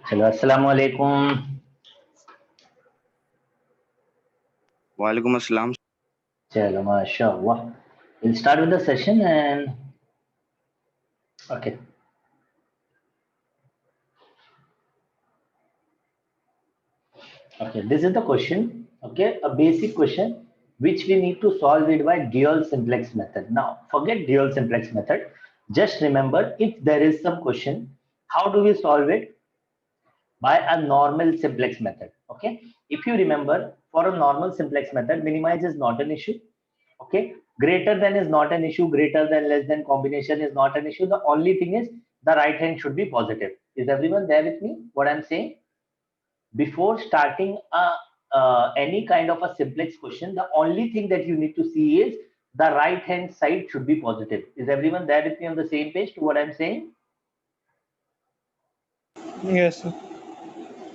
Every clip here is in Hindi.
चलो अस्सलाम वालेकुम। वालेकुम अस्सलाम। चलो माशाअल्लाह, we'll start with the session and okay. Okay, this is the question. Okay, a basic question which we need to solve it by dual simplex method. Now, forget dual simplex method. Just remember, if there is some question, how do we solve it? By a normal simplex method. Okay, if you remember, for a normal simplex method, minimize is not an issue. Okay, greater than is not an issue, greater than, less than combination is not an issue. The only thing is the right hand should be positive. Is everyone there with me? What I'm saying? Before starting any kind of a simplex question, the only thing that you need to see is the right hand side should be positive. Is everyone there with me on the same page to what I'm saying? Yes, sir.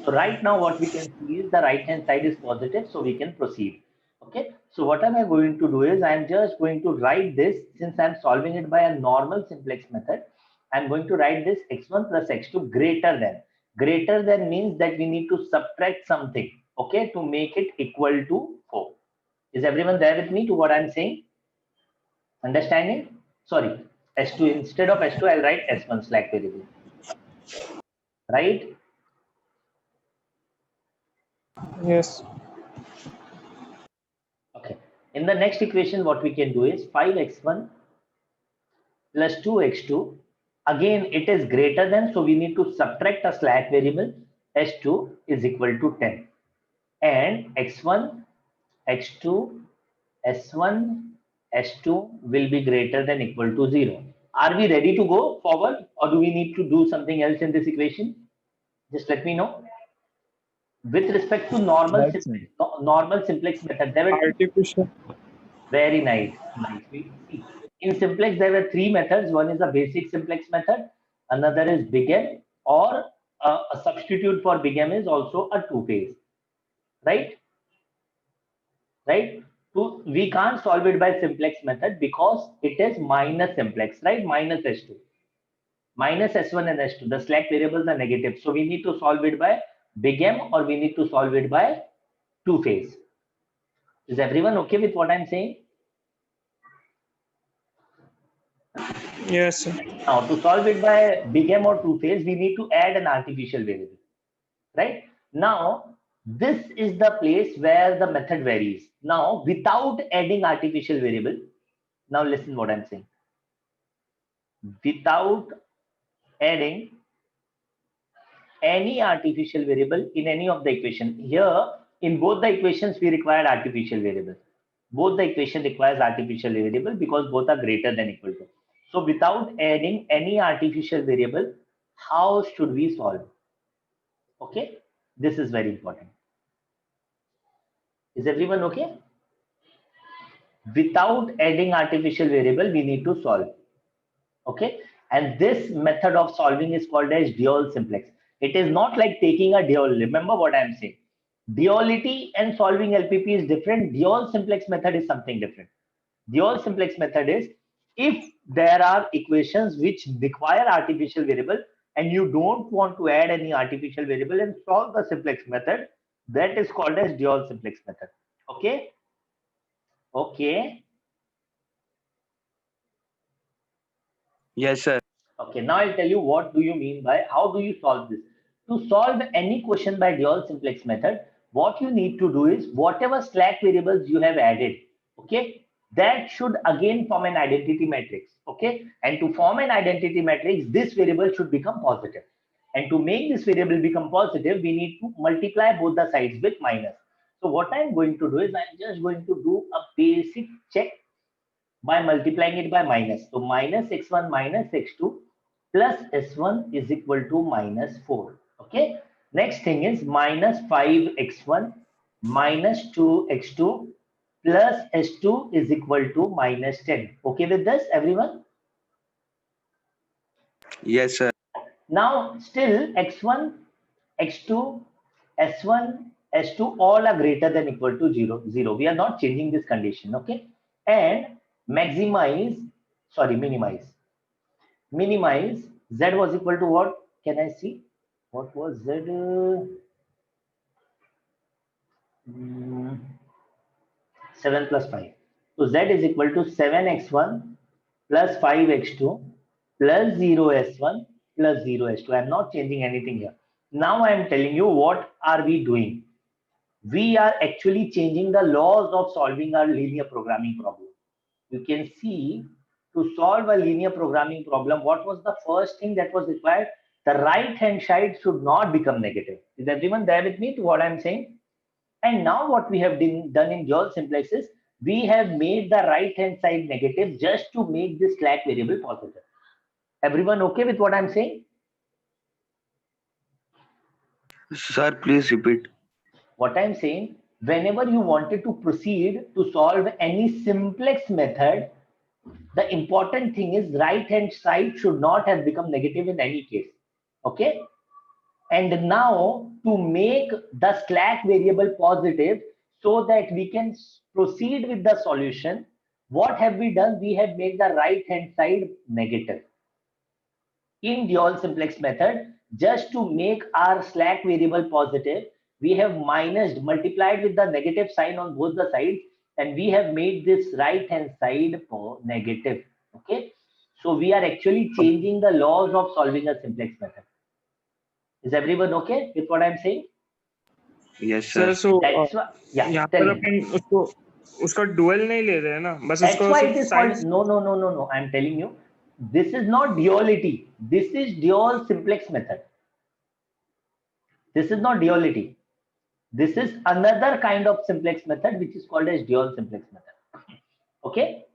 So right now what we can see is the right hand side is positive, so we can proceed. Okay, so what am I going to do is I'm just going to write this, since I'm solving it by a normal simplex method. I'm going to write this x1 plus x2 greater than. Greater than means that we need to subtract something, okay, to make it equal to 4. Is everyone there with me to what I'm saying? Understanding? Sorry, s2, instead of s2 I'll write s1 slack variable, right? Yes. Okay. In the next equation, what we can do is 5x1 plus 2x2. Again, it is greater than, so we need to subtract a slack variable. S2 is equal to 10. And x1, x2, s1, s2 will be greater than equal to 0. Are we ready to go forward, or do we need to do something else in this equation? Just let me know. With respect to normal Right, simplex, normal simplex method, there were artificial. very nice. Nice. See, in simplex, there were three methods. One is the basic simplex method, another is big M, or a substitute for big M is also a two-phase, right? Right? We can't solve it by simplex method because it is minus simplex, right? Minus S2, minus S1 and S2. The slack variables are negative. So we need to solve it by big M, or we need to solve it by two-phase. Is everyone okay with what I'm saying? Yes, sir. Now, to solve it by big M or two-phase, we need to add an artificial variable, right? Now, this is the place where the method varies. Now, without adding artificial variable, now listen what I'm saying. Without adding any artificial variable in any of the equation, here in both the equations we require artificial variable. Both the equation requires artificial variable because both are greater than equal to. So without adding any artificial variable, how should we solve? Okay, this is very important. Is everyone okay? Without adding artificial variable, we need to solve. Okay, and this method of solving is called as dual simplex. It is not like taking a dual. Remember what I'm saying. Duality and solving LPP is different. Dual simplex method is something different. Dual simplex method is if there are equations which require artificial variable and you don't want to add any artificial variable and solve the simplex method, that is called as dual simplex method. Okay. Okay. Yes, sir. Okay, now I'll tell you what do you mean by how do you solve this. To solve any question by dual simplex method, what you need to do is whatever slack variables you have added, okay, that should again form an identity matrix, okay, and to form an identity matrix, this variable should become positive. And to make this variable become positive, we need to multiply both the sides with minus. So what I'm going to do is I'm just going to do a basic check by multiplying it by minus. So minus x1 minus x2 plus s1 is equal to minus 4. Okay. Next thing is minus 5x1 minus 2x2 plus s2 is equal to minus 10. Okay with this, everyone? Yes, sir. Now, still x1, x2, s1, s2 all are greater than equal to 0, 0. We are not changing this condition, okay? And minimize, z was equal to what? Can I see? What was Z? 7 plus 5. So Z is equal to 7x1 plus 5x2 plus 0s1 plus 0s2. I am not changing anything here. Now I am telling you what are we doing. We are actually changing the laws of solving our linear programming problem. You can see, to solve a linear programming problem, what was the first thing that was required? The right hand side should not become negative. Is everyone there with me to what I'm saying? And now what we have done in dual simplex is we have made the right hand side negative just to make this slack variable positive. Everyone okay with what I'm saying? Sir, please repeat. What I'm saying, whenever you wanted to proceed to solve any simplex method, the important thing is right hand side should not have become negative in any case. Okay. And now to make the slack variable positive so that we can proceed with the solution, what have we done? We have made the right hand side negative. In dual simplex method, just to make our slack variable positive, we have multiplied with the negative sign on both the sides, and we have made this right hand side negative. Okay, so we are actually changing the laws of solving a simplex method. Is everyone okay with what I'm saying? Yes, sir sir. So That's why, yeah, यहाँ tell पर me. अपन उसको उसका डुअल नहीं ले रहे हैं ना, बस That's उसको why सिर्फ it is sign. called no. I'm telling you, this is not duality. This is dual simplex method. This is not duality. This is another kind of simplex method which is called as dual simplex method. Okay.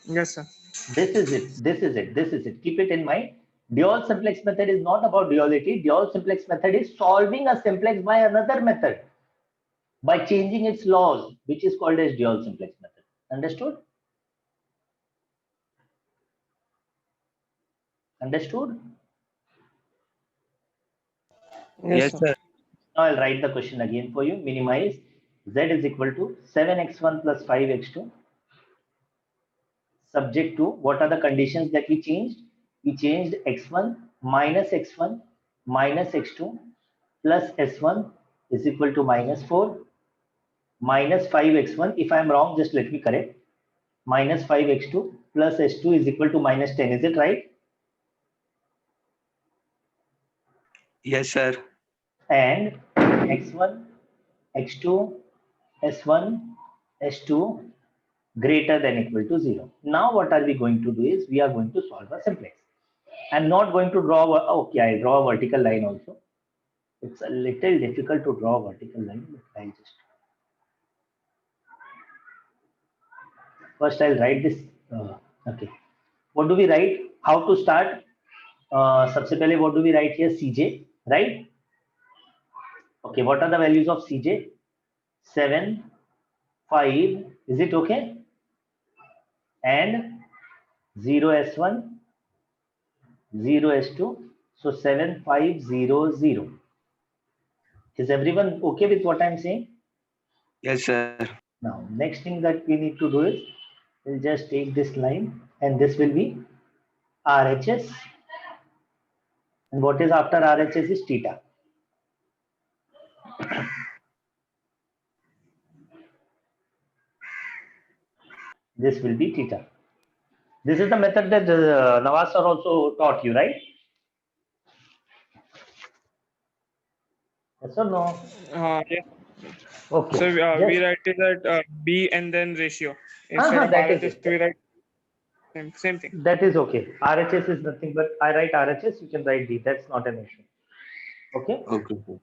Yes, sir. This is it. This is it. This is it. Keep it in mind. Dual simplex method is not about duality. Dual simplex method is solving a simplex by another method by changing its laws, which is called as dual simplex method. Understood? Understood? Yes, sir. sir. Now I'll write the question again for you. Minimize. Z is equal to 7x1 plus 5x2. Subject to, what are the conditions that we changed? We changed x1 minus x2 plus s1 is equal to minus 4 minus 5x1. If I am wrong, just let me correct. Minus 5x2 plus s2 is equal to minus 10. Is it right? Yes, sir. And x1, x2, s1, s2 greater than equal to 0. Now what are we going to do is we are going to solve a simplex. I'm not going to draw, okay, I draw a vertical line also. It's a little difficult to draw a vertical line, but I'll just, first I'll write this, okay. What do we write? How to start? सबसे पहले what do we write here? Cj, right? Okay, what are the values of Cj? 7, 5, is it okay? And 0s1, 0s2, so 7500. Is everyone okay with what I'm saying? Yes, sir. Now, next thing that we need to do is we'll just take this line and this will be RHS. And what is after RHS is theta. This will be theta. This is the method that Nawaz sir also taught you, right? Yes or no? Yes. Okay. So we Just, write it at B and then ratio. Instead of that is RHS, it. we write same thing. That is okay. RHS is nothing but I write RHS, you can write D. That's not an issue. Okay. Okay, sir.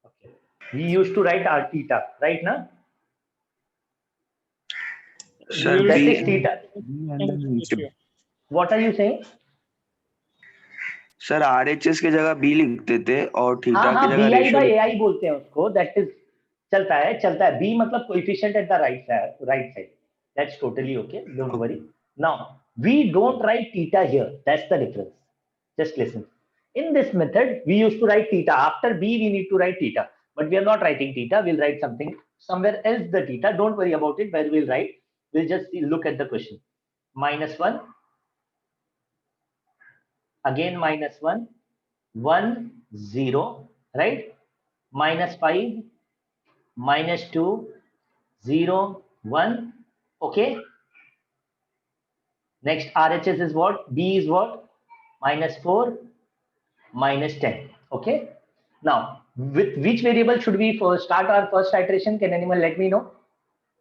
Okay. We used to write R theta, right now? Sir, That B is theta. and then ratio. What are you saying? Sir RHS की जगह बी लिखते थे और थीटा हाँ की हाँ जगह b i ratio by i बोलते हैं उसको. दैट इज चलता है. बी मतलब coefficient at the right side. That's totally okay. Don't worry. Now we don't write theta here. That's the difference. Just listen. In this method, we used to write theta. After b, we need to write theta. But we are not writing theta. We'll write something somewhere else. The theta. Don't worry about it. Where we'll write. We'll just look at the question. -1. again -1, 1, 0, right? -5, -2, 0, 1. Okay. Next RHS is what? B is what? -4, -10. Okay. Now, with which variable should we first start our first iteration? Can anyone let me know?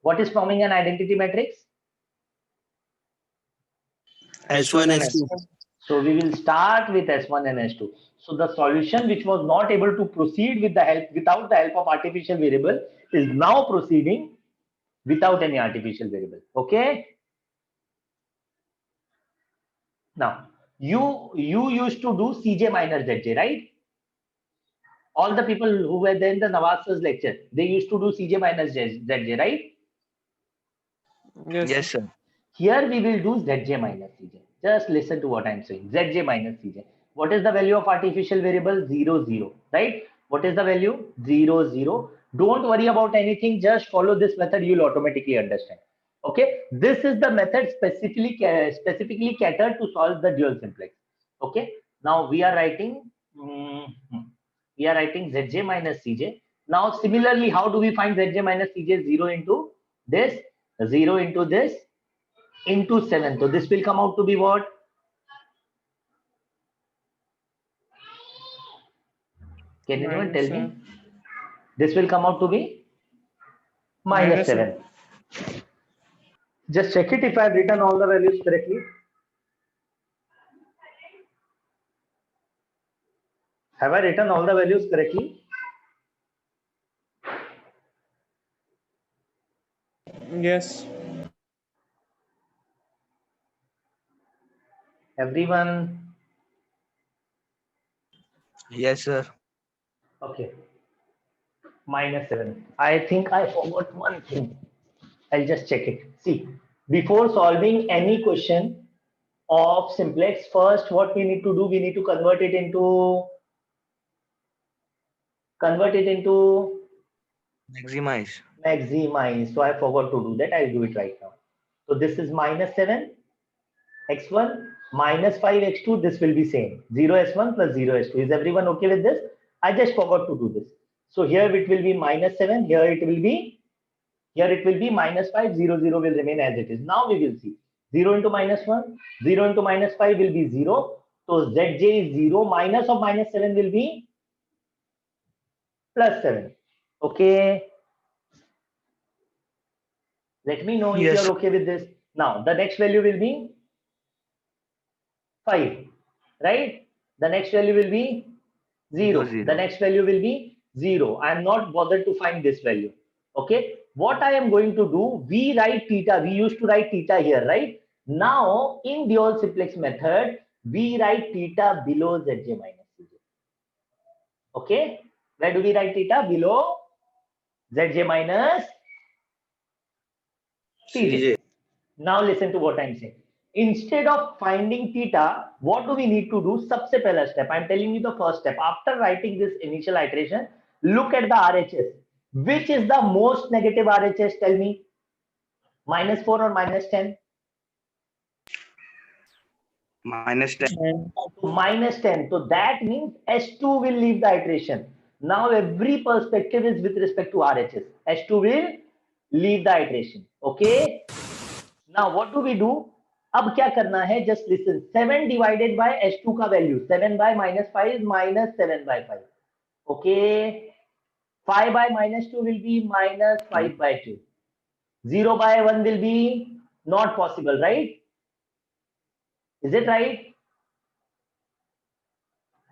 What is forming an identity matrix? S1 and S2. So we will start with S1 and S2. So the solution which was not able to proceed without the help of artificial variable is now proceeding without any artificial variable. Okay. Now you used to do Cj minus Zj, right? All the people who were there in the Nawaz sir's lecture, they used to do Cj minus Zj, right? Yes. Yes, sir. Here we will do Zj minus Cj. Just listen to what I'm saying. Zj minus Cj. What is the value of artificial variable? 0, 0, right? What is the value? 0, 0. Don't worry about anything. Just follow this method. You'll automatically understand. Okay. This is the method specifically catered to solve the dual simplex. Okay. Now we are writing Zj minus Cj. Now similarly, how do we find Zj minus Cj? 0 into this, 0 into this, into 7. So this will come out to be what? Can anyone tell me? This will come out to be -7. Just check it if I have written all the values correctly. Have I written all the values correctly? Yes. Everyone? Yes, sir. Okay. -7. I think I forgot one thing. I'll just check it. See, before solving any question of simplex, first what we need to do, we need to convert it into Maximize. maximize. So I forgot to do that. I'll do it right now. So this is -7 x1 -5 x2. This will be same 0 s1 plus 0 s2. Is everyone okay with this? I just forgot to do this. So here it will be -7. Here it will be -5. 0, 0 will remain as it is. Now we will see 0 into -1, 0 into -5 will be 0. So Zj is 0. Minus of -7 will be +7. Okay. Let me know if Yes, you are okay with this. Now the next value will be 5, right? The next value will be 0. 0. The next value will be 0. I am not bothered to find this value. Okay. What I am going to do, we write theta. We used to write theta here, right? Now in dual simplex method, we write theta below Zj minus Cj. Okay. Where do we write theta? Below Zj minus Cj. Now listen to what I'm saying. Instead of finding theta, what do we need to do? Sabse pehla step. I'm telling you the first step. After writing this initial iteration, look at the RHS. Which is the most negative RHS? Tell me. -4 or -10? -10. -10. So that means S2 will leave the iteration. Now every perspective is with respect to RHS. S2 will leave the iteration. Okay. Now what do we do? अब क्या करना है? Just listen. 7 divided by S2 का value. 7 by -5 is -7 by 5. Okay. 5 by -2 will be -5 by 2. 0 by 1 will be not possible, right? Is it right?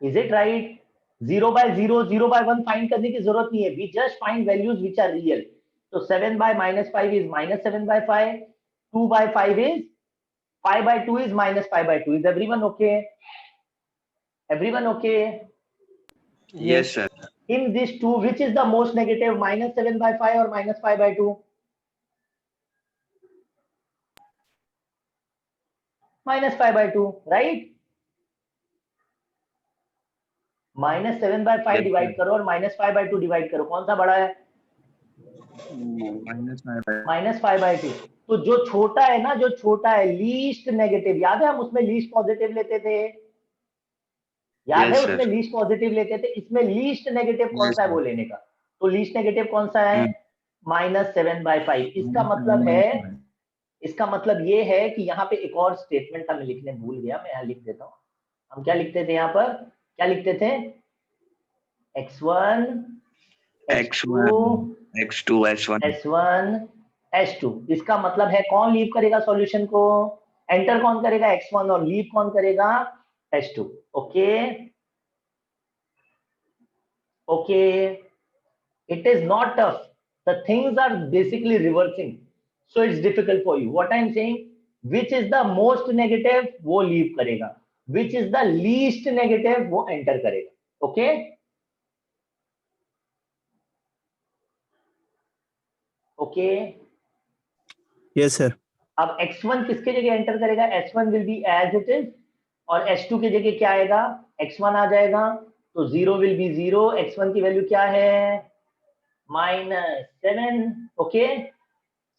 Is it right? 0 by 0, 0 by 1 find करने की जरूरत नहीं है. We just find values which are real. So 7 by -5 is -7 by 5. 2 by 5 is 5 by 2 is -5 by 2. Is everyone okay? Everyone okay? Yes, sir. In these two, which is the most negative? -7 by 5 or -5 by 2? -5 by 2, right? -7 by 5 divide करो और -5 by 2 डिवाइड करो. कौन सा बड़ा है? -5 by 2. तो जो छोटा है ना, जो छोटा है लीस्ट नेगेटिव, याद है हम उसमें लीस्ट पॉजिटिव लेते थे. याद Yes, है sir. उसमें लीस्ट पॉजिटिव लेते थे, इसमें लीस्ट नेगेटिव कौन Yes, सा है sir. वो लेने का। तो लीस्ट नेगेटिव कौन सा है, -7/5। इसका मतलब ये है कि यहाँ पे एक और स्टेटमेंट था, मैं लिखने भूल गया, मैं यहाँ लिख देता हूँ। हम क्या लिखते थे यहाँ पर, क्या लिखते थे, x1 x2 x2 s1 s1 s2। इसका मतलब है कौन लीव करेगा सॉल्यूशन को, एंटर कौन करेगा x1 और लीव कौन करेगा s2। Okay okay, it is not tough, the things are basically reversing, so it's difficult for you. What I'm saying, which is the most negative वो लीव करेगा, which is the least negative वो एंटर करेगा। Okay okay, Yes, sir. अब x1 किसके जगह एंटर करेगा, s1 will be as it is, और s2 की जगह क्या आएगा, x1 आ जाएगा, तो 0 will be 0, x1 की वैल्यू क्या है, -7। ओके,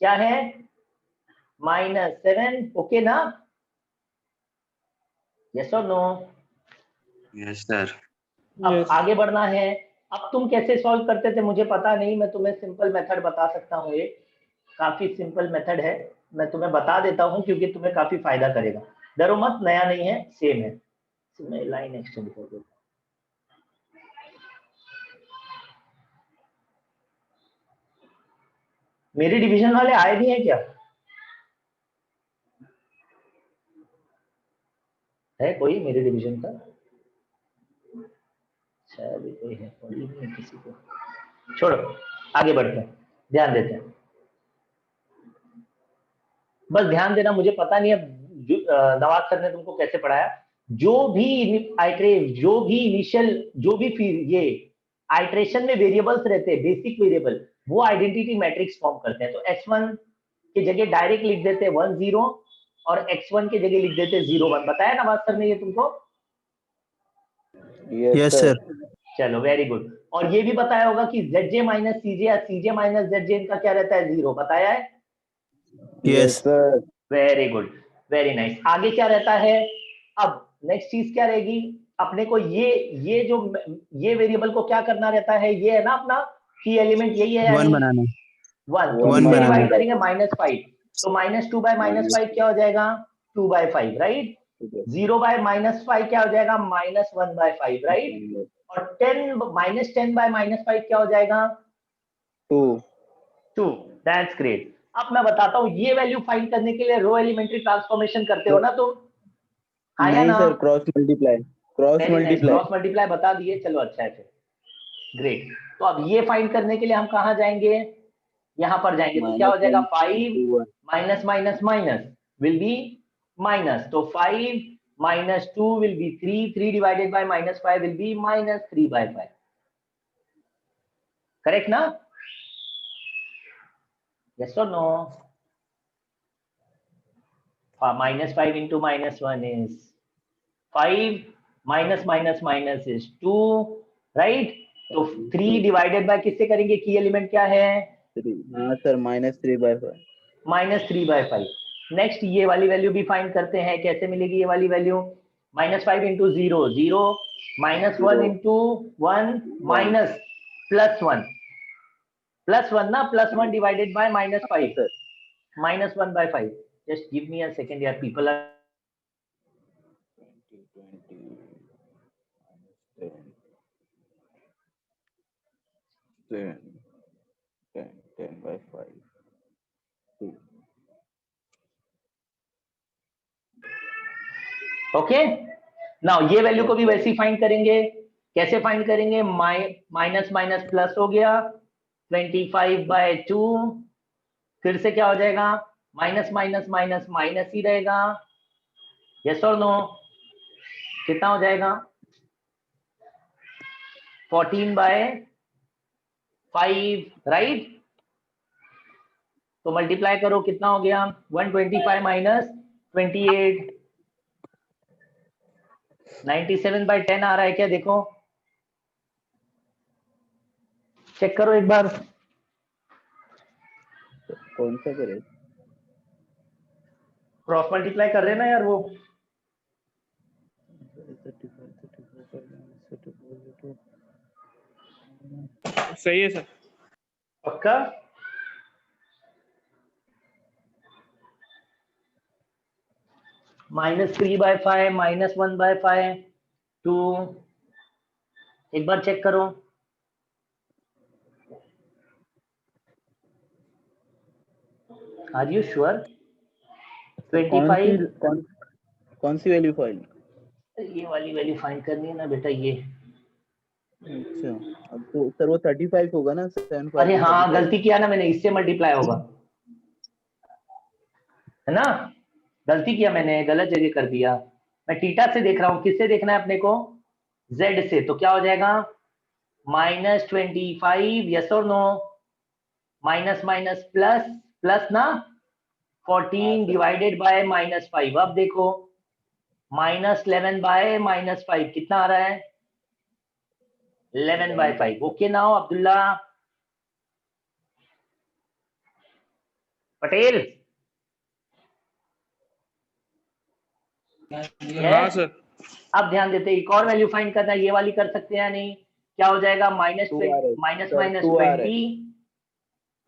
क्या है, -7। ओके ना, यस और नो। yes sir. अब Yes. आगे बढ़ना है। अब तुम कैसे सॉल्व करते थे मुझे पता नहीं, मैं तुम्हें सिंपल मेथड बता सकता हूँ, एक काफी सिंपल मेथड है, मैं तुम्हें बता देता हूँ क्योंकि तुम्हें काफी फायदा करेगा। डरो मत, नया नहीं है, सेम है। मैं लाइन एक्सटेंड कर देता हूँ। मेरी डिवीजन वाले आए भी हैं क्या, है कोई मेरी डिवीजन का, शायद ही कोई है, पढ़ी नहीं है किसी को, छोड़ो आगे बढ़ते हैं, ध्यान देते हैं। बस ध्यान देना, मुझे पता नहीं है नवाज सर ने तुमको कैसे पढ़ाया, जो भी आइट्रेट, जो भी इनिशियल, जो भी फिर ये आइट्रेशन में वेरिएबल्स रहते हैं, बेसिक वेरिएबल, वो आइडेंटिटी मैट्रिक्स फॉर्म करते हैं। तो s1 की जगह डायरेक्ट लिख देते हैं 1 0 और x1 की जगह लिख देते हैं 0 1। बताया नवाज सर ने ये तुमको, Yes, sir. चलो वेरी गुड। और ये भी बताया होगा कि zj माइनस cj या cj माइनस zj इनका क्या रहता है, 0, बताया है। Yes. sir. Very good, very nice. आगे क्या रहता है, अब नेक्स्ट चीज क्या रहेगी, अपने को ये जो ये वेरिएबल को क्या करना रहता है, ये है ना अपना की एलिमेंट, यही है One बनाना. 1, तो One किससे बनाना. डिवाइड करेंगे, -5, तो -2 बाय -5 क्या हो जाएगा, 2/5, राइट। 0 बाय -5 क्या हो जाएगा, -1/5, राइट। और 10 -10 बाय -5 क्या हो जाएगा, 2. That's great. अब मैं बताता हूँ, ये वैल्यू फाइंड करने के लिए रो एलिमेंट्री ट्रांसफॉर्मेशन करते हो ना तुम, हाँ या नहीं ना, sir, cross multiply. Cross multiply बता दिए, चलो अच्छा है फिर, ग्रेट। तो अब ये फाइंड करने के लिए हम कहाँ जाएंगे, यहाँ पर जाएंगे, तो क्या हो जाएगा, 5 minus minus minus will be minus, तो 5 minus 2 will be 3, 3 divided by -5 will B -3/5, correct ना, yes or no, -5 into -1 is 5, minus minus minus is 2, right। तो 3 डिवाइडेड बाय किससे करेंगे, की एलिमेंट क्या है, 3. हाँ सर, -3/5. -3/5। नेक्स्ट ये वाली वैल्यू भी फाइंड करते हैं, कैसे मिलेगी ये वाली वैल्यू, -5 into 0 0, -1 into 1 माइनस +1 ना, +1 divided by -5, sir, -1/5। Just give me a second यार, पीपल आर 10/5. 2. ओके। नाउ ये वैल्यू को भी वैसे ही फाइंड करेंगे, कैसे फाइंड करेंगे, माइनस माइनस प्लस हो गया, 25/2, फिर से क्या हो जाएगा, माइनस माइनस माइनस माइनस ही रहेगा, यस और नो, कितना हो जाएगा, 14/5, राइट। तो मल्टीप्लाई करो, कितना हो गया, 125 माइनस 28, 97/10 आ रहा है क्या, देखो चेक करो एक बार, कौन सा करे? क्रॉस मल्टीप्लाई कर रहे हैं ना यार वो, 35 सही है सर। पक्का? -3/5 -1/5 2, एक बार चेक करो। Are you sure? 25 कौन सी वैल्यू फाइल? ये वाली वैल्यू फाइंड करनी है ना बेटा, ये। अच्छा, अब तो सर वो 35 होगा ना, 7 अरे हाँ, गलती किया ना मैंने, इससे मल्टीप्लाई होगा, है ना? गलती किया मैंने, गलत जगह कर दिया। मैं थीटा से देख रहा हूँ, किससे देखना है अपने को? z से। तो क्या हो जाएगा? -25, यस और no? Minus minus plus, plus ना, 14 डिवाइडेड बाय -5। अब देखो, -11 बाय -5 कितना आ रहा है? 11/5। Okay now Abdullah Patel. हाँ सर। अब ध्यान देते, एक और वैल्यू फाइंड करना है, ये वाली कर सकते हैं या नहीं? क्या हो जाएगा? Minus minus minus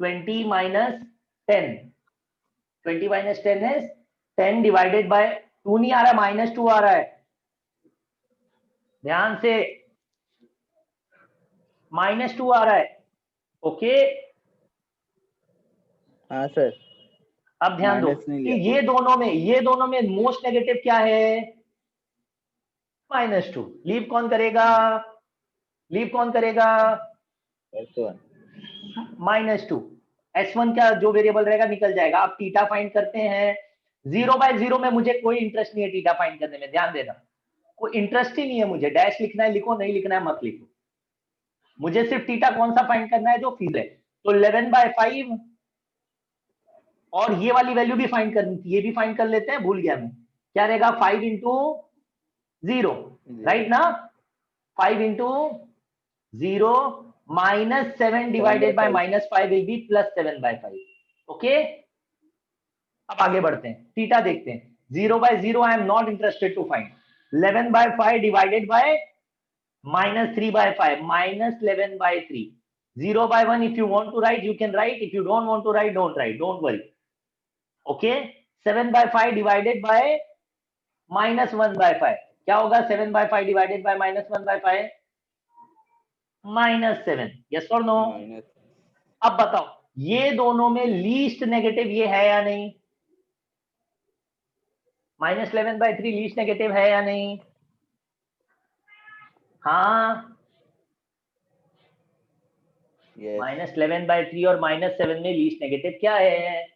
20 minus 10, 20 minus 10 है 10 डिवाइडेड बाय 2 नहीं आ रहा, -2 आ रहा है, ध्यान से, -2 आ रहा है। ओके, हाँ सर। अब ध्यान दो माइनस नहीं कि लिया। ये दोनों में मोस्ट नेगेटिव क्या है? -2। लीव कौन करेगा? लीव कौन करेगा? S1 -2। S1 क्या जो वेरिएबल रहेगा निकल जाएगा। अब थीटा फाइंड करते हैं। 0/0 में मुझे कोई इंटरेस्ट नहीं है थीटा फाइंड करने में, ध्यान देना, कोई इंटरेस्ट ही नहीं है मुझे। डैश लिखना है लिखो, नहीं लिखना है मत लिखो, मुझे सिर्फ थीटा कौन सा फाइंड करना है जो फील है। तो 11/5 और ये वाली वैल्यू भी फाइंड करनी थी, ये भी फाइंड कर लेते हैं, भूल गया मैं। क्या रहेगा? 5 इंटू 0, राइट ना? 5 into 0 -7 divided by -5 will be +7/5। Okay, अब आगे बढ़ते हैं, थीटा देखते हैं। 0/0 I am not interested to find. 11/5 divided by -3/5 -11/3। 0/1 if you want to write you can write, if you don't want to write don't write, don't worry. Okay, 7/5 divided by -1/5 क्या होगा? 7/5 divided by -1/5 -7, yes or no? अब बताओ, ये दोनों में लीस्ट नेगेटिव ये है या नहीं? -11/3 लीस्ट नेगेटिव है या नहीं? हाँ, -11/3 और -7 में लीस्ट नेगेटिव क्या है?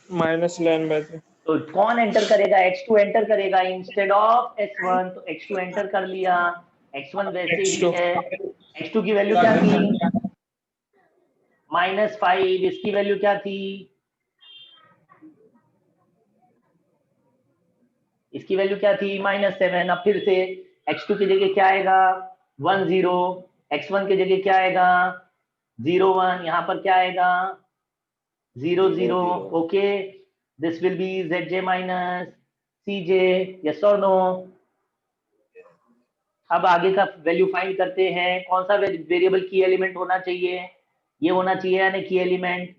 -11/3। तो कौन एंटर करेगा? x2 एंटर करेगा इंस्टेड ऑफ s1, तो x2 एंटर कर लिया, x1 वैसे ही X2। है। x2 की वैल्यू क्या थी? -5। इसकी वैल्यू क्या थी? इसकी वैल्यू क्या थी? -7। अब फिर से x2 की जगह क्या आएगा? 1 0। x1 की जगह क्या आएगा? 0 1। यहाँ पर क्या आएगा? 0 0। Okay, this will be zj minus cj, yes or no? अब आगे का वैल्यू फाइंड करते हैं। कौन सा वेरिएबल की एलिमेंट होना चाहिए? ये होना चाहिए या नहीं की एलिमेंट?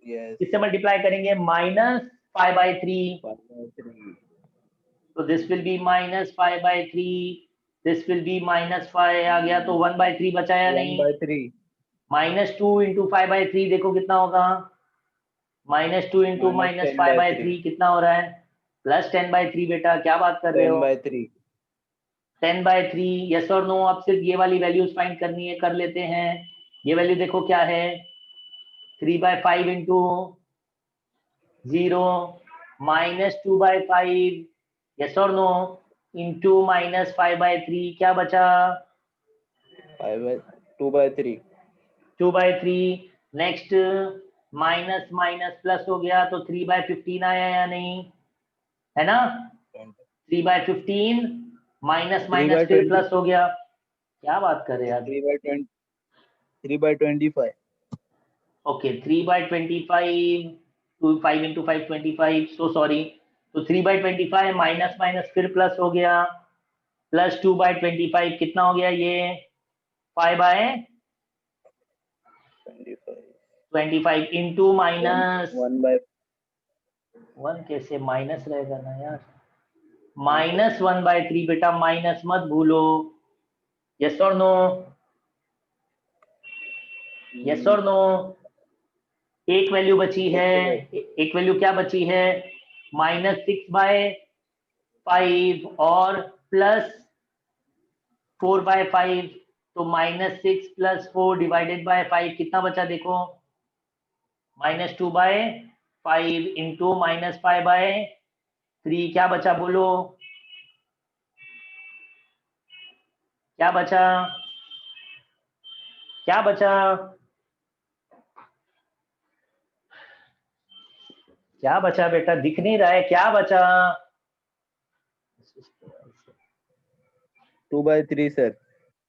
किससे मल्टीप्लाई करेंगे? -5/3। तो this will be -5/3, this will be -5 आ गया, तो 1/3 बचा या नहीं? 2 इंटू 5/3 देखो कितना होगा? -2 इंटू -5/3 कितना हो रहा है? +10/3। बेटा क्या बात कर रहे हो? 10/3, यस और नो? अब सिर्फ ये वाली वैल्यूज फाइंड करनी है, कर लेते हैं। ये वैल्यू देखो क्या है? 3/5 इंटू 0 -2/5, यस और नो? इंटू -5/3 क्या बचा? 2/3। 2/3। नेक्स्ट माइनस माइनस प्लस हो गया, तो 3/15 आया या नहीं? है ना? 3/15 माइनस माइनस फिर प्लस हो गया। क्या बात कर रहे हैं यार? 3/25। Okay, 3/25, 5 into 5 25, so sorry. तो 3/25 माइनस माइनस फिर प्लस हो गया, प्लस 2/25 कितना हो गया ये 5/25 इंटू माइनस 1 कैसे माइनस रहेगा ना यार, -1/3 बेटा, माइनस मत भूलो। यस और नो, यस और नो। एक वैल्यू बची है, एक वैल्यू क्या बची है, -6/5 और प्लस 4/5, तो -6 + 4 / 5 कितना बचा देखो, -2/5 इंटू -5/3 क्या बचा बोलो, क्या बचा, क्या बचा, क्या बचा बेटा, दिख नहीं रहा है, क्या बचा, 2/3 सर।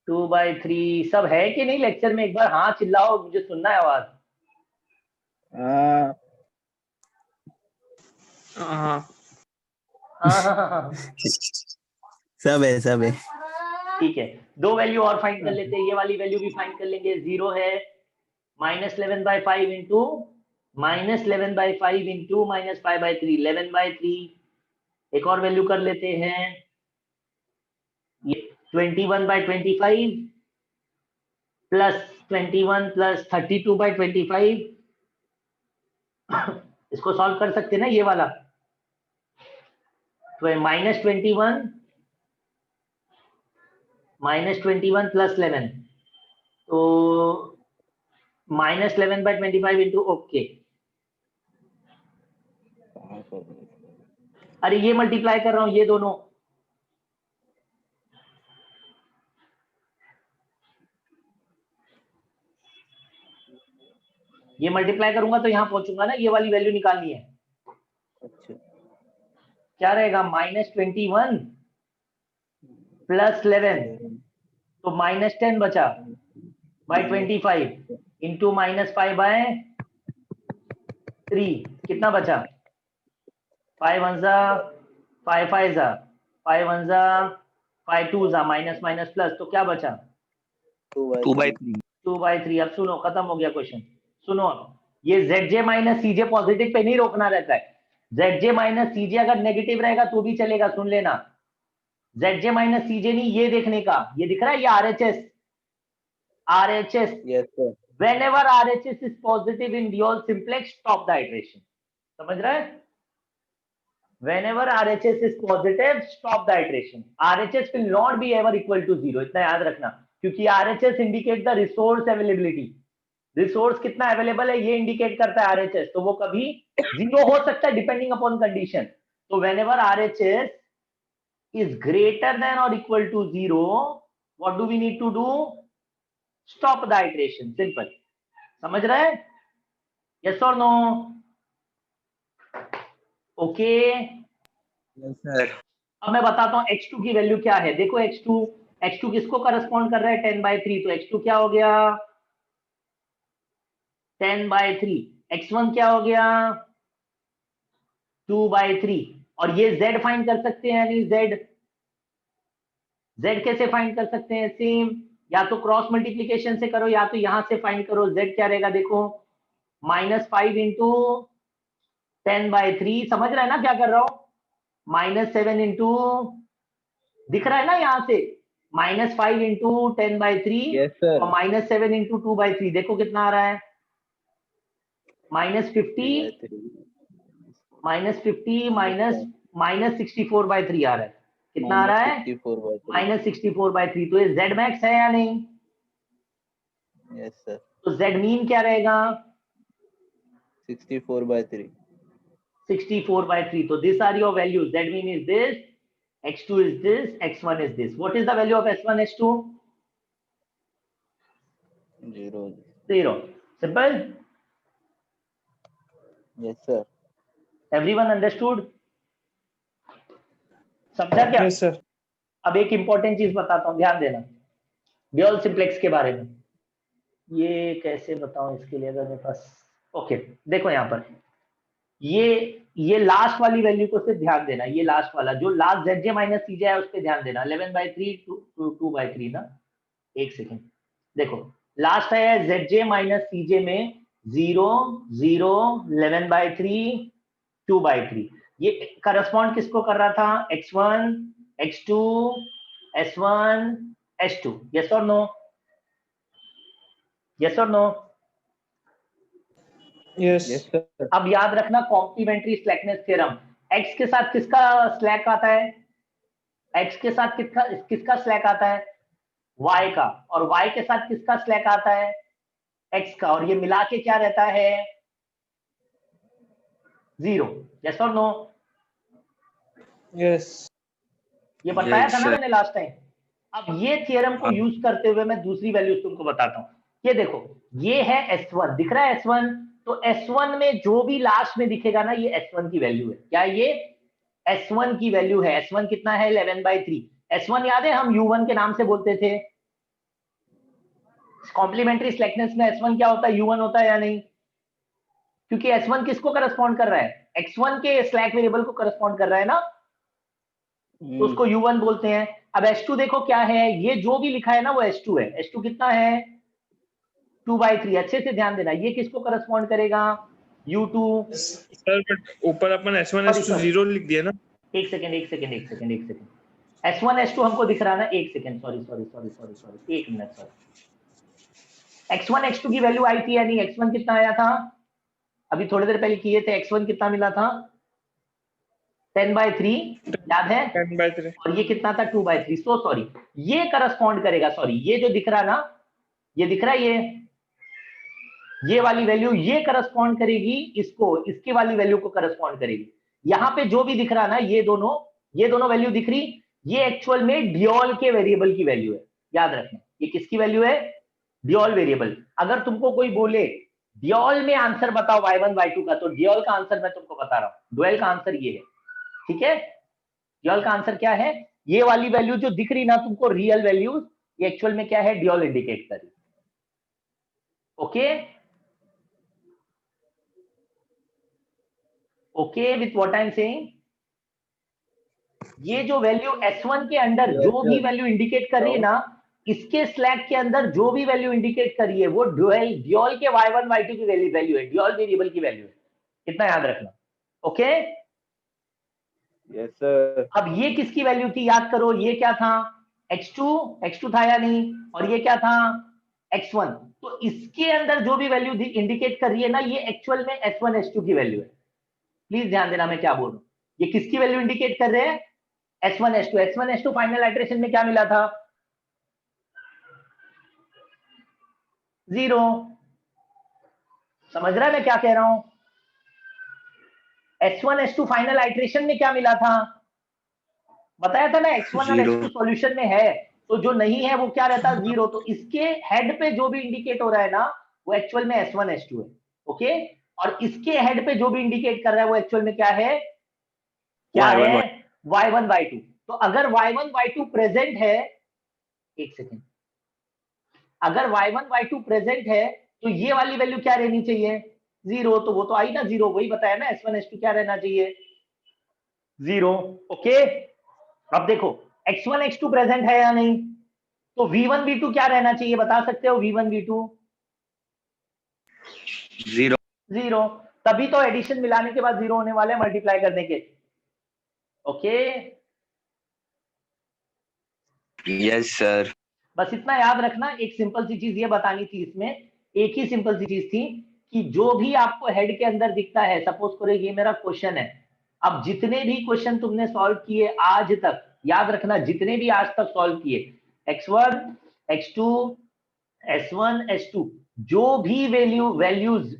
2/3 सब है कि नहीं लेक्चर में, एक बार हाँ चिल्लाओ, मुझे सुनना है आवाज। हाँ हाँ हाँ। सब है, सब है। ठीक है, दो वैल्यू और फाइंड कर लेते हैं, ये वाली वैल्यू भी फाइंड कर लेंगे। 0 है, -11/5 इंटू -11/5 इंटू -5/3 11/3। एक और वैल्यू कर लेते हैं, ये 21/25 प्लस 21 प्लस 32/25। इसको सॉल्व कर सकते हैं ना ये वाला, तो -21 प्लस 11, तो -11/25 इंटू, ओके, अरे ये मल्टीप्लाई कर रहा हूं ये दोनों, ये मल्टीप्लाई करूंगा तो यहां पहुंचूंगा ना, ये वाली वैल्यू निकालनी है। अच्छा, क्या रहेगा, -21 प्लस 11, तो -10 बचा बाय 25 इंटू -5/3 कितना बचा, 5 1 5 5 5 1 5 2 माइनस माइनस प्लस, तो क्या बचा 2/3 2/3। अब सुनो, खत्म हो गया क्वेश्चन। सुनो, ये ZJ minus CJ positive pay नहीं रोकना रहता है, ZJ माइनस CJ अगर नेगेटिव रहेगा तो भी चलेगा, सुन लेना, ZJ माइनस CJ नहीं, ये देखने का, ये दिख रहा है ये RHS, RHS, yes sir. whenever RHS is positive in dual simplex, stop the iteration, समझ रहा है, whenever RHS is positive, stop the iteration, RHS will not be ever equal to 0, इतना याद रखना, क्योंकि RHS indicate the resource availability, resource कितना अवेलेबल है ये इंडिकेट करता है RHS, तो वो कभी 0 हो सकता है डिपेंडिंग अपॉन कंडीशन, तो whenever RHS is greater than or equal to 0, what do we need to do, stop the iteration, simple, समझ रहे हैं, yes or no, okay. Yes sir. अब मैं बताता हूं x2 की वैल्यू क्या है, देखो x2 किसको करस्पॉन्ड कर रहा है, 10/3, तो x2 क्या हो गया 10/3, x1 क्या हो गया 2/3, और ये z फाइंड कर सकते हैं, यानी z कैसे फाइंड कर सकते हैं, सेम, या तो क्रॉस मल्टीप्लीकेशन से करो या तो यहां से फाइंड करो, z क्या रहेगा देखो, -5 इंटू 10/3, समझ रहा है ना क्या कर रहा हूं, -7 इंटू, दिख रहा है ना यहां से, -5 इंटू 10/3 यस सर। और -7 इंटू 2/3, देखो कितना आ रहा है, -50 -64/3 आ रहा है, कितना आ रहा है -64/3, तो ये z मैक्स है या नहीं, यस सर। तो z मीन क्या रहेगा 64/3। 64/3, तो this are your values, z mean is this, x2 is this, x1 is this, what is the value of s1 s2, 0, simple, yes sir. everyone understood, समझा क्या, यस सर। अब एक इंपॉर्टेंट चीज बताता हूं, ध्यान देना, ड्यूल सिंप्लेक्स के बारे में, ये कैसे बताऊं इसके लिए, अगर मेरे पास, ओके देखो यहां पर ये लास्ट वाली वैल्यू को सिर्फ ध्यान देना, ये लास्ट वाला जो लास्ट ZJ माइनस CJ है उस पर ध्यान देना। 11/3 2/3 ना, एक सेकेंड देखो, लास्ट है ZJ माइनस CJ में 0 0 11/3 2/3, ये करस्पॉन्ड किसको कर रहा था? x1 x2 s1 s2, yes और नो? यस और नो? Yes. Yes sir. अब याद रखना कॉम्प्लीमेंट्री स्लैकनेस थ्योरम, x के साथ किसका स्लैक आता है? x के साथ किसका स्लैक आता है? y का। और y के साथ किसका स्लैक आता है? x का। और ये मिला के क्या रहता है? 0, यस और नो? Yes. ये बताया Yes, था ना sir. मैंने लास्ट टाइम। अब ये थियरम को हाँ। यूज करते हुए मैं दूसरी वैल्यूज तुमको बताता हूं। ये देखो, ये है S1, दिख रहा है S1? तो S1 में जो भी लास्ट में दिखेगा ना, ये S1 की वैल्यू है। क्या ये S1 की वैल्यू है? S1 कितना है? 11/3। S1 याद है हम U1 के नाम से बोलते थे। कॉम्प्लीमेंट्री स्लैकनेस में S1 क्या होता है? U1 होता है या नहीं? क्योंकि S1 किसको करस्पॉन्ड कर रहा है? X1 के स्लैक वेरिएबल को करस्पॉन्ड कर रहा है ना, तो उसको U1 बोलते हैं। अब S2 देखो क्या है, ये जो भी लिखा है ना वो S2 है। S2 कितना है? 2/3। अच्छे से ध्यान देना, ये किसको करस्पॉन्ड करेगा? U2। सर बट ऊपर अपन S1 सॉरी S2 सॉरी, 0 लिख दिया ना। एक सेकेंड एक सेकेंड एक सेकेंड एक सेकेंड, S1 S2 हमको दिख रहा है ना, एक second, sorry sorry sorry sorry sorry, एक मिनट सॉरी। X1 X2 की वैल्यू आई थी या नहीं? X1 कितना आया था? अभी थोड़ी देर पहले किए थे, X1 कितना मिला था? 10/3, याद है? 10/3। और ये कितना था? 2/3। सो सॉरी, ये करस्पॉन्ड करेगा, सॉरी ये जो दिख रहा है ना, ये दिख रहा है, ये वाली वैल्यू ये करस्पॉन्ड करेगी इसको, इसकी वाली वैल्यू को करस्पॉन्ड करेगी। यहां पे जो भी दिख रहा है ना, ये दोनों वैल्यू दिख रही, ये एक्चुअल में डियोल के वेरिएबल की वैल्यू है। याद रखना, ये किसकी वैल्यू है? डियोल वेरिएबल। अगर तुमको कोई बोले डियोल में आंसर बताओ y1 y2 का, तो डियोल का आंसर मैं तुमको बता रहा हूं, डुअल का आंसर ये है। ठीक है, डियोल का आंसर क्या है? ये वाली वैल्यू जो दिख रही ना तुमको, रियल वैल्यूज, ये एक्चुअल में क्या है? डियोल इंडिकेट कर रही। Okay, okay with what I am saying? ये जो वैल्यू S1 के अंदर Yes, जो भी sir. वैल्यू इंडिकेट कर रही है ना, इसके स्लैक के अंदर जो भी वैल्यू इंडिकेट कर रही है वो डियोल के y1 y2 की वैल्यू है, डियोल वेरिएबल की वैल्यू है। इतना याद रखना। Okay, yes sir. अब ये किसकी वैल्यू थी? याद करो, ये क्या था? x2 था या नहीं? और ये क्या था? x1। तो इसके अंदर जो भी वैल्यू इंडिकेट कर रही है ना, ये एक्चुअल में S1 S2 की वैल्यू है। प्लीज ध्यान देना मैं क्या बोल रहा हूं। ये किसकी वैल्यू इंडिकेट कर रहे हैं? S1 S2 फाइनल आइट्रेशन में क्या मिला था? 0। समझ रहा है मैं क्या कह रहा हूं? S1 S2 फाइनल आइट्रेशन में क्या मिला था? बताया था ना, x1 और 0. x2 सॉल्यूशन में है, तो जो नहीं है वो क्या रहता है? 0। तो इसके हेड पे जो भी इंडिकेट हो रहा है ना, वो एक्चुअल में S1 S2 है। ओके, और इसके हेड पे जो भी इंडिकेट कर रहा है वो एक्चुअल में क्या है? क्या Y1 है? y1 y2। तो अगर y1 y2 प्रेजेंट है, एक सेकेंड, अगर y1 y2 प्रेजेंट है तो ये वाली वैल्यू क्या रहनी चाहिए? 0। तो वो तो आई ना 0, वही बताया ना, S1 S2 क्या रहना चाहिए? 0। ओके, अब देखो x1 x2 प्रेजेंट है या नहीं, तो v1 v2 क्या रहना चाहिए? बता सकते हो v1 v2? 0. 0। तभी तो एडिशन मिलाने के बाद 0 होने वाले, मल्टीप्लाई करने के। Okay, Yes, sir. बस इतना याद रखना। एक सिंपल सी चीज ये बतानी थी इसमें, एक ही सिंपल सी चीज थी कि जो भी आपको हेड के अंदर दिखता है, सपोज करो ये मेरा क्वेश्चन है, अब जितने भी क्वेश्चन तुमने सॉल्व किए आज तक, याद रखना जितने भी आज तक सॉल्व किए, x1 x2 S1 S2, जो भी वैल्यूज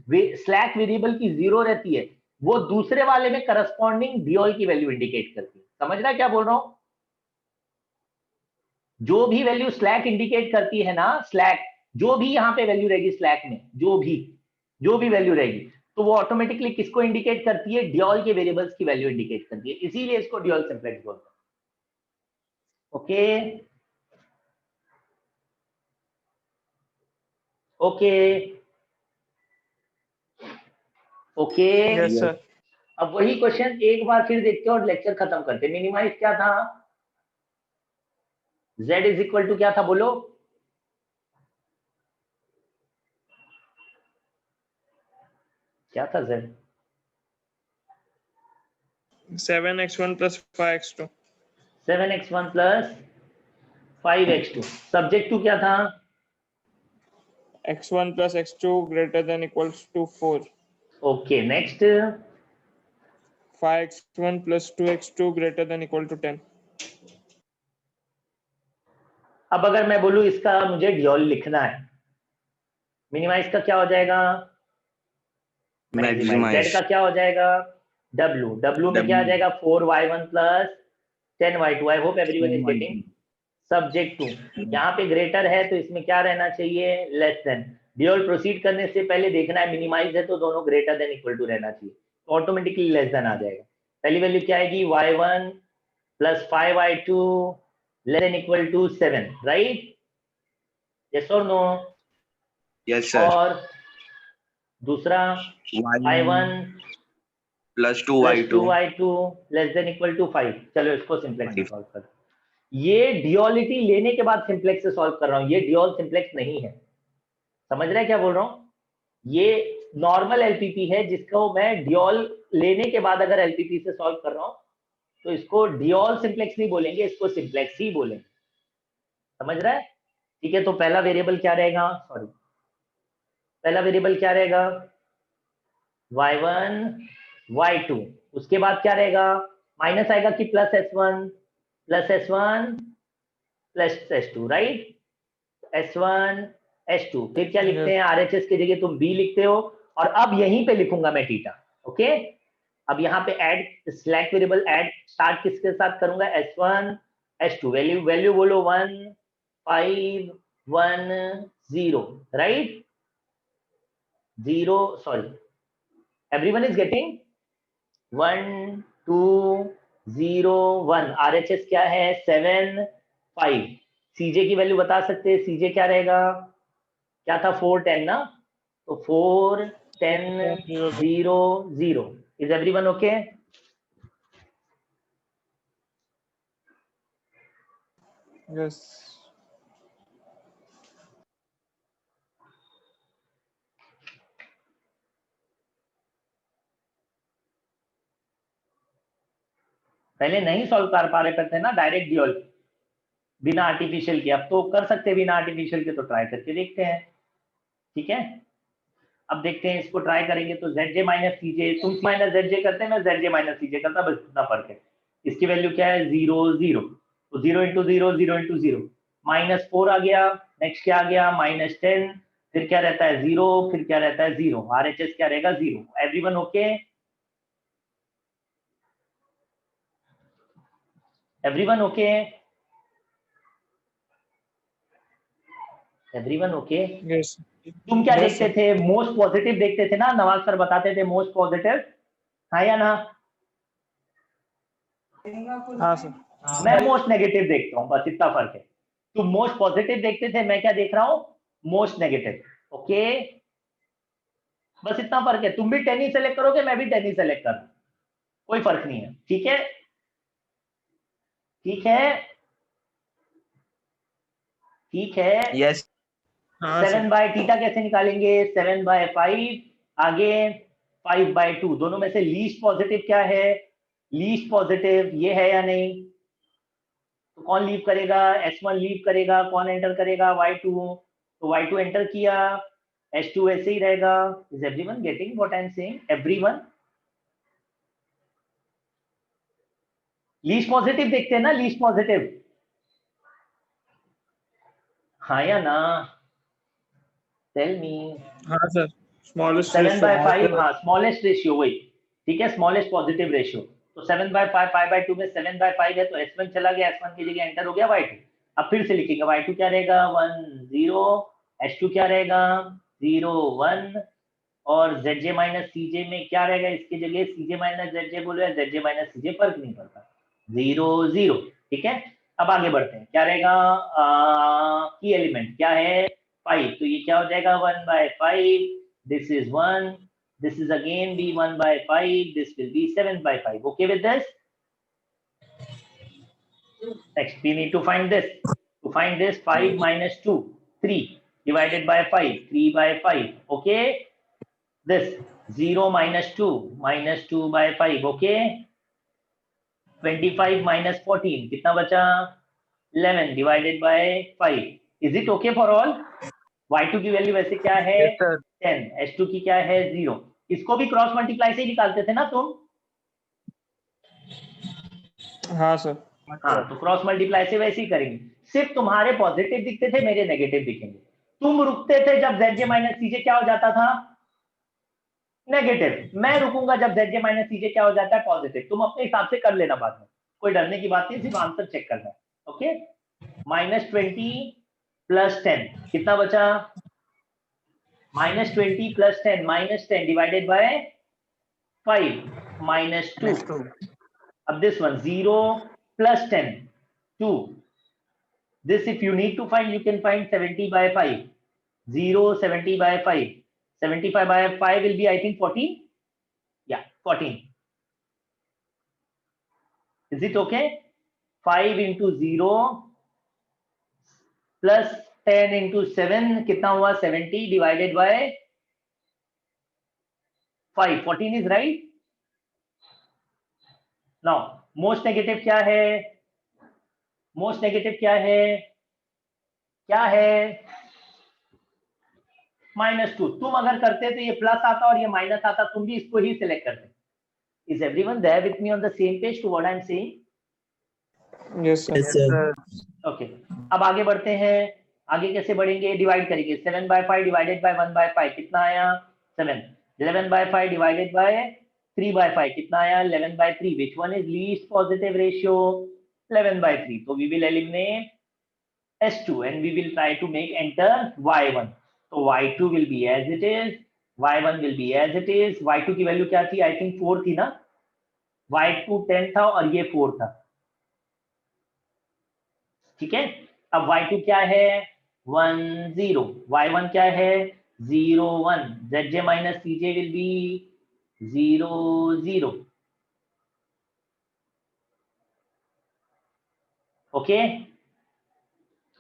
स्लैक वेरिएबल की 0 रहती है, वो दूसरे वाले में करस्पॉन्डिंग डियोल की वैल्यू इंडिकेट करती है। समझ रहा है क्या बोल रहा हूं? जो भी वैल्यू स्लैक इंडिकेट करती है ना, स्लैक, जो भी यहां पे वैल्यू रहेगी स्लैक में, जो भी वैल्यू रहेगी, तो वो ऑटोमेटिकली किसको इंडिकेट करती है? डियोल के वेरिएबल्स की वैल्यू इंडिकेट करती है, इसीलिए इसको डियोल सिंप्लेक्स बोलते हैं। Okay, okay, okay, Yes, sir. अब वही क्वेश्चन एक बार फिर देखते हैं और लेक्चर खत्म करते हैं। मिनिमाइज क्या था, z इज इक्वल टू क्या था बोलो, क्या था z, 7x1 plus 5x2. 7x1 plus 5x2। Subject to क्या था, x1 plus x2 greater than equals to 4. Okay next, 5x1 plus 2x2 greater than equal to 10. अब अगर मैं बोलूं इसका मुझे ड्यूल लिखना है, मिनिमाइज का क्या हो जाएगा, मैक्सिमाइज। z का क्या हो जाएगा, w में क्या आ जाएगा 4y1 plus 10y2। I hope everyone is getting. Subject to यहाँ पे ग्रेटर है तो इसमें क्या रहना चाहिए, लेस देन। ड्यूल प्रोसीड करने से पहले देखना है मिनिमाइज है तो दोनों ग्रेटर देन इक्वल टू रहना चाहिए, तो ऑटोमेटिकली लेस देन आ जाएगा। पहली वैल्यू क्या आएगी, y1 plus 5y2 less than equal to 7, right, yes और नो। Yes, sir. और दूसरा y1 Plus plus 2y2. 2y2 less than equal to 5। चलो इसको सिंप्लेक्स में सॉल्व कर, ये ड्यूअलिटी लेने के बाद सिंप्लेक्स से सॉल्व कर रहा हूं, ये ड्यूअल सिंप्लेक्स नहीं है। समझ रहे हैं क्या बोल रहा हूं, ये नॉर्मल एलपीपी है जिसको मैं ड्यूअल लेने के बाद अगर एलपीपी से सॉल्व कर रहा हूं तो इसको ड्यूअल सिंप्लेक्स नहीं बोलेंगे, इसको सिंप्लेक्स ही बोलेंगे। समझ रहा है, ठीक है। तो पहला वेरिएबल क्या रहेगा, सॉरी पहला वेरिएबल क्या रहेगा, y1 y2, उसके बाद क्या रहेगा, माइनस आएगा कि plus s1 plus s2, right, s1 s2। फिर क्या लिखते हैं, RHS की जगह तुम b लिखते हो, और अब यहीं पे लिखूंगा मैं थीटा, ओके। अब यहाँ पे add slack variable add start किसके साथ करूंगा, s1 s2, वैल्यू बोलो 1 5 1 0, right, 0, sorry everyone is getting, 1 2 0 1। RHS क्या है 7 5। CJ की वैल्यू बता सकते हैं, CJ क्या रहेगा, क्या था 4 10 ना, तो 4 10 0 0। Is everyone okay, Yes. पहले नहीं सॉल्व कर पा रहे करते ना डायरेक्ट ड्यूअल बिना आर्टिफिशियल के, अब तो कर सकते हैं बिना आर्टिफिशियल के, तो ट्राई करके देखते हैं, ठीक है। अब देखते हैं, इसको ट्राई करेंगे तो zj माइनस सीजे, तुम माइनस zj करते हैं, मैं zj माइनस सीजे करता, बस इतना फर्क है। इसकी वैल्यू क्या है 0 0, तो 0 इंटू 0 0 इंटू 0 -4 आ गया। नेक्स्ट क्या आ गया -10, फिर क्या रहता है 0, फिर क्या रहता है 0। RHS क्या रहेगा 0। Everyone okay, everyone okay, everyone okay. Yes. तुम क्या Yes, देखते sir. थे, मोस्ट पॉजिटिव देखते थे ना, नवाज सर बताते थे मोस्ट पॉजिटिव, हाँ या ना। हाँ सर। मैं मोस्ट नेगेटिव देखता हूँ, बस इतना फर्क है। तुम मोस्ट पॉजिटिव देखते थे, मैं क्या देख रहा हूँ, मोस्ट नेगेटिव, ओके, बस इतना फर्क है। तुम भी 10 ही सेलेक्ट करोगे, मैं भी 10 ही सेलेक्ट कर रहा हूँ, कोई फर्क नहीं है, ठीक है, ठीक है, ठीक है। Yes. हाँ 7 सर। बाय थीटा कैसे निकालेंगे, 7 बाय 5, आगे 5 बाय 2, दोनों में से लीस्ट पॉजिटिव क्या है, लीस्ट पॉजिटिव ये है या नहीं, तो कौन लीव करेगा, S1 लीव करेगा, कौन एंटर करेगा, y2, तो y2 एंटर किया, S2 ऐसे ही रहेगा। Is everyone getting what I am saying, everyone. Least positive देखते हैं ना, लीस्ट पॉजिटिव, हाँ या ना, टेल मी। हाँ सर। Smallest 7 bye ratio. 5, हाँ स्मॉलेस्ट रेशियो वही, ठीक है, स्मॉलेस्ट पॉजिटिव रेशियो। तो 7 बाय 5 5 बाय 2 में 7 बाय 5 है, तो S1 चला गया, S1 की जगह एंटर हो गया y2। अब फिर से लिखेंगे, y2 क्या रहेगा 1 0, S2 क्या रहेगा 0 1, और zj माइनस cj में क्या रहेगा, इसकी जगह cj माइनस zj बोलो या zj माइनस cj, फर्क नहीं पड़ता, 0 0, ठीक है। अब आगे बढ़ते हैं, क्या रहेगा, की एलिमेंट क्या है 5, तो ये क्या हो जाएगा 1 by 5, this is 1, This is again be 1 by 5. This will be 7 by 5. Okay with this? Next, we need to find this. To find this, 5 minus 2, 3 divided by 5, 3 by 5. Okay? This 0 minus 2 by 5. Okay? 25 minus 14. कितना बचा? 11 divided by 5. Is it okay for all? y2 की वैल्यू वैसे क्या है? 10. h2 की क्या है? 0. इसको भी क्रॉस मल्टीप्लाई से ही निकालते थे ना तुम? हाँ सर। हाँ, तो क्रॉस मल्टीप्लाई से वैसे ही करेंगे। सिर्फ तुम्हारे पॉजिटिव दिखते थे, मेरे नेगेटिव दिखेंगे। तुम रुकते थे जब zj माइनस cj क्या हो जाता था? नेगेटिव। मैं रुकूंगा जब zj माइनस cj क्या हो जाता है? पॉजिटिव। तुम अपने हिसाब से कर लेना बाद में, कोई डरने की बात नहीं, सिर्फ आंसर चेक करना है। ओके? -20 प्लस 10 कितना बचा? -20 प्लस 10 -10 डिवाइडेड बाय 5 -2. अब this one 0 plus 10 2. This if you need to find, you can find 70 by 5. 0 70 by 5. 75 by 5 will be I think 14. Yeah, 14. Is it okay? 5 into 0 plus 10 into 7 कितना हुआ? 70 divided by 5. 14 is right. Now most negative क्या है? मोस्ट नेगेटिव क्या है? क्या है? -2. तुम अगर करते तो ये प्लस आता और ये माइनस आता, तुम भी इसको ही सिलेक्ट करते। Is everyone there with me on the same page to what I'm saying? Yes sir. Yes, sir. Okay. अब आगे बढ़ते हैं। आगे कैसे बढ़ेंगे? डिवाइड करेंगे। 7 by 5 डिवाइडेड बाय 1 by 5 कितना आया? 7. 11 by 5 डिवाइडेड बाय 3 by 5 कितना आया? 11 by 3. Which one is least positive ratio? 11 by 3. So we will eliminate S2 and we will try to make enter Y1. So Y2 will be as it is, Y1 will be as it is. Y2 की वैल्यू क्या थी? I think 4 थी ना? Y2 10 था और ये 4 था। ठीक है? अब Y2 क्या है? 1 0. Y1 क्या है? 0 1. Zj minus Cj will be 0 0. Okay?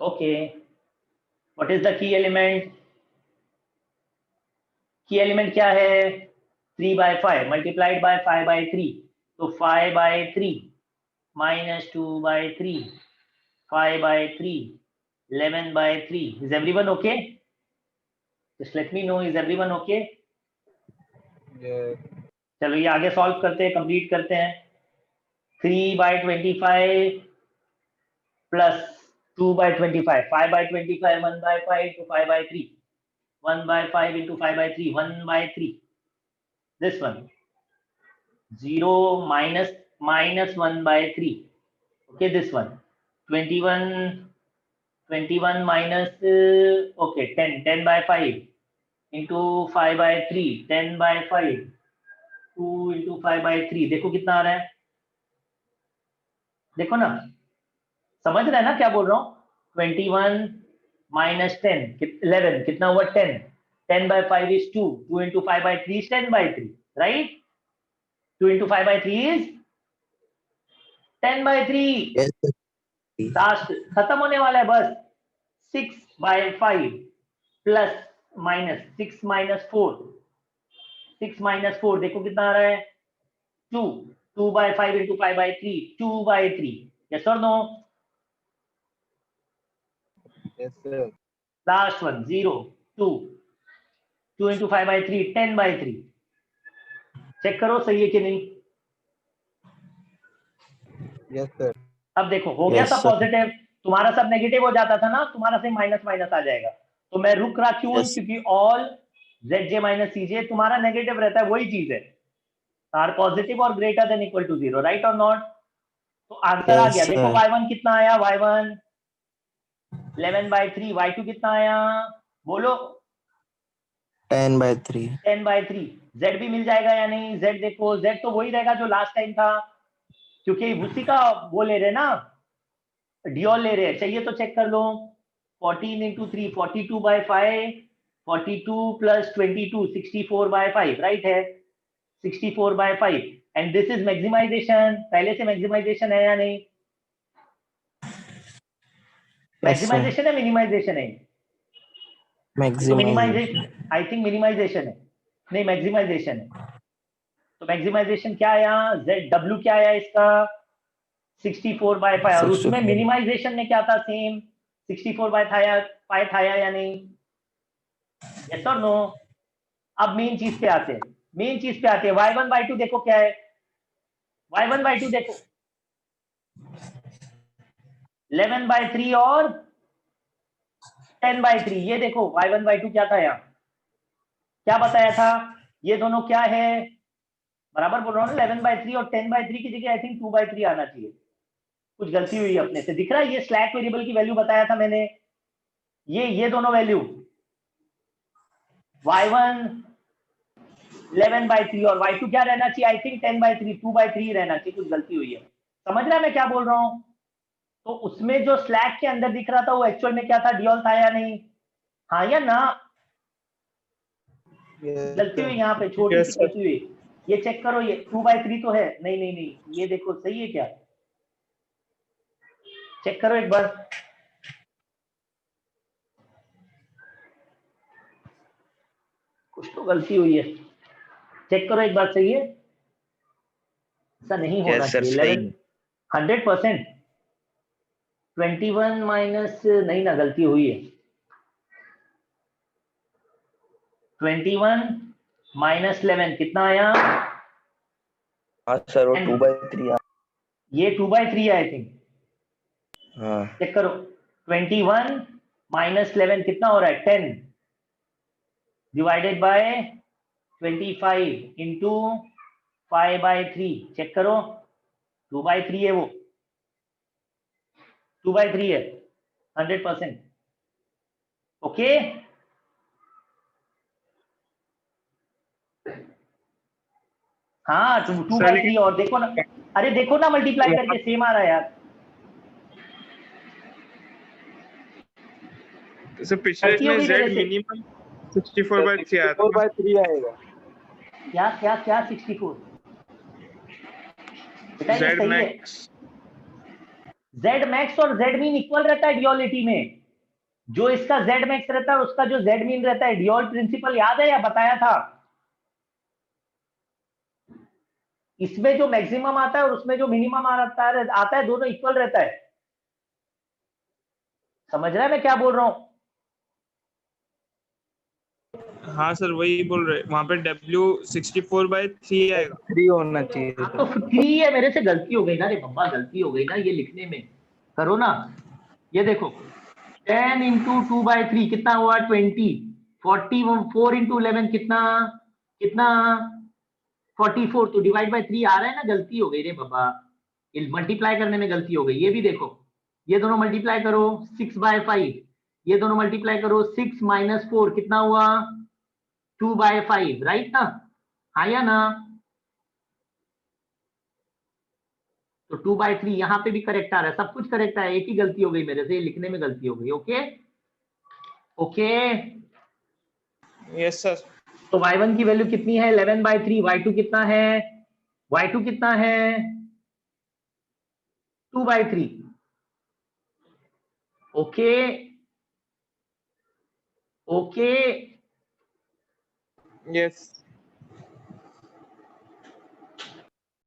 Okay. What is the key element? Key element क्या है? 3 by 5 multiplied by 5 by 3. तो 5 by 3 minus 2 by 3, 5 by 3, 11 by 3. Is everyone okay? Just let me know, is everyone okay? चलो ये आगे सॉल्व करते हैं, कंप्लीट करते हैं। 3 by 25 plus 2 by 25, 5 by 25, 1 by 5 to 5 by 3, 1 by 5 into 5 by 3, 1 by 3. This one 0 minus 1 by 3. Okay, this one 21 minus okay 10 by 5 into 5 by 3, 10 by 5, 2 into 5 by 3. देखो कितना आ रहा है? देखो ना, समझ रहे हैं ना क्या बोल रहा हूँ? 21 minus 10 11 कितना हुआ? 10. 10 by 5 is 2. 2 into 5 by 3 is 10 by 3, right? 2 into 5 by 3 is 10 by 3. Yes, sir. Last खत्म होने वाला है बस। 6 by 5 plus minus 6 minus 4. 6 minus 4 देखो कितना आ रहा है? 2. 2 by 5 into 5 by 3, 2 by 3. Yes or no? Yes, sir. Last one 0 2. 2 into 5 by 3, 10 by 3. Check करो सही है कि नहीं? Yes, sir. अब देखो हो गया Yes, सब sir. पॉजिटिव, तुम्हारा सब नेगेटिव हो जाता था ना, तुम्हारा से माइनस माइनस आ जाएगा। तो मैं रुक रहा क्यों? Yes. क्योंकि ऑल Zj माइनस Cj तुम्हारा नेगेटिव रहता है, वही चीज है। आर पॉजिटिव और greater than equal to 0, right और नॉट? तो आंसर आ Yes, गया। देखो sir. y1 कितना आया? y1 11 by 3. y2 कितना आया? बोलो। 10 by 3. 10 by 3. z भी मिल जाएगा या नहीं? z देखो, z तो वही रहेगा जो लास्ट टाइम था, क्योंकि उसी का वो ले रहे ना, डियोल ले रहे हैं। चाहिए तो चेक कर लो। 14 into 3 42 by 5 42 plus 22, 64 by 5, right है 64 by 5 and this is maximization. पहले से maximization है या नहीं? Yes, sir. Maximization है minimization है? Maximization. Minimization, I think minimization है, नहीं मैक्सिमाइजेशन है। तो मैक्सिमाइजेशन क्या है यहाँ, Z W क्या है इसका 64 by 5 और उसमें 64. मिनिमाइजेशन में क्या था, सेम 64 by 5 था या नहीं, यस और नो। अब मेन चीज पे आते हैं, मेन चीज पे आते हैं। y1 y2 देखो क्या है, y1 y2 देखो 11 by 3 और 10 by 3। ये देखो y1 y2 क्या था यहाँ, क्या बताया था, ये दोनों क्या है, बराबर बोल रहा हूँ ना, 11 by 3 और 10 by 3 की जगह आई थिंक 2 by 3 आना चाहिए, कुछ गलती हुई अपने से। दिख रहा है ये स्लैक वेरिएबल की वैल्यू बताया था मैंने, ये दोनों वैल्यू y1 11 by 3 और y2 क्या रहना चाहिए, आई थिंक 10 by 3, 2 by 3 रहना चाहिए, कुछ गलती हुई है। समझ रहा है मैं क्या बोल रहा हूँ। तो उसमें जो स्लैक के अंदर दिख रहा था वो एक्चुअल में क्या था, ड्यूल था या नहीं, हाँ या ना। गलती हुई यहाँ पे, छोटी Yes, सी sir. गलती हुई, ये चेक करो, ये 2 by 3 तो है, नहीं नहीं नहीं, ये देखो सही है क्या, चेक करो एक बार, कुछ तो गलती हुई है, चेक करो एक बार, सही है, ऐसा नहीं होना Yes, sir. चाहिए। सही 11 100%, 21 माइनस नहीं ना, गलती हुई है, 21 माइनस 11 कितना आया, हाँ सर, वो 2/3 ये 2 by 3 है आई थिंक, हाँ चेक करो 21 माइनस 11 कितना हो रहा है, 10 divided by 25 into 5 by 3, check करो 2 by 3 है, वो 2 by 3 है 100%। ओके, हाँ 2 by 3 और देखो ना, अरे देखो ना मल्टीप्लाई करके सेम आ रहा है यार, So पिछले गलती हो इसमें गई Z मेरे से। minimum 64 by 3 आया था 4 by 3 आएगा। क्या क्या क्या 64, बेटा ये Z सही है, max Z मैक्स और Z मीन इक्वल रहता है ड्यूअलिटी में, जो इसका Z मैक्स रहता है उसका जो Z मीन रहता है, ड्यूअल प्रिंसिपल याद है या बताया था, इसमें जो मैक्सिमम आता है और उसमें जो मिनिमम आता है दोनों इक्वल रहता है। समझ रहा है मैं क्या बोल रहा हूं। हाँ सर वही बोल रहे, वहां पे W 64 by 3 आएगा। 3 होना चाहिए हाँ था। तो 3 है, मेरे से गलती हो गई ना रे बब्बा, गलती हो गई ना ये लिखने में, करो ना, ये देखो 10 इंटू 2 by 3 कितना हुआ 20, 4 इंटू 11 कितना कितना 44, तो डिवाइड बाय 3 आ रहा है ना, गलती हो गई रे बाबा, मल्टीप्लाई करने में गलती हो गई। ये भी देखो, ये दोनों मल्टीप्लाई करो 6 by 5, ये दोनों मल्टीप्लाई करो 6 माइनस 4 कितना हुआ 2 by 5, राइट ना, हाँ या ना। तो 2 by 3 यहाँ पे भी करेक्ट आ रहा है, सब कुछ करेक्ट है, एक ही गलती हो गई मेरे से, लिखने में गलती हो गई। Okay okay, Yes sir. तो y1 की वैल्यू कितनी है 11 by 3, y2 कितना है, y2 कितना है 2 by 3। Okay okay, Yes.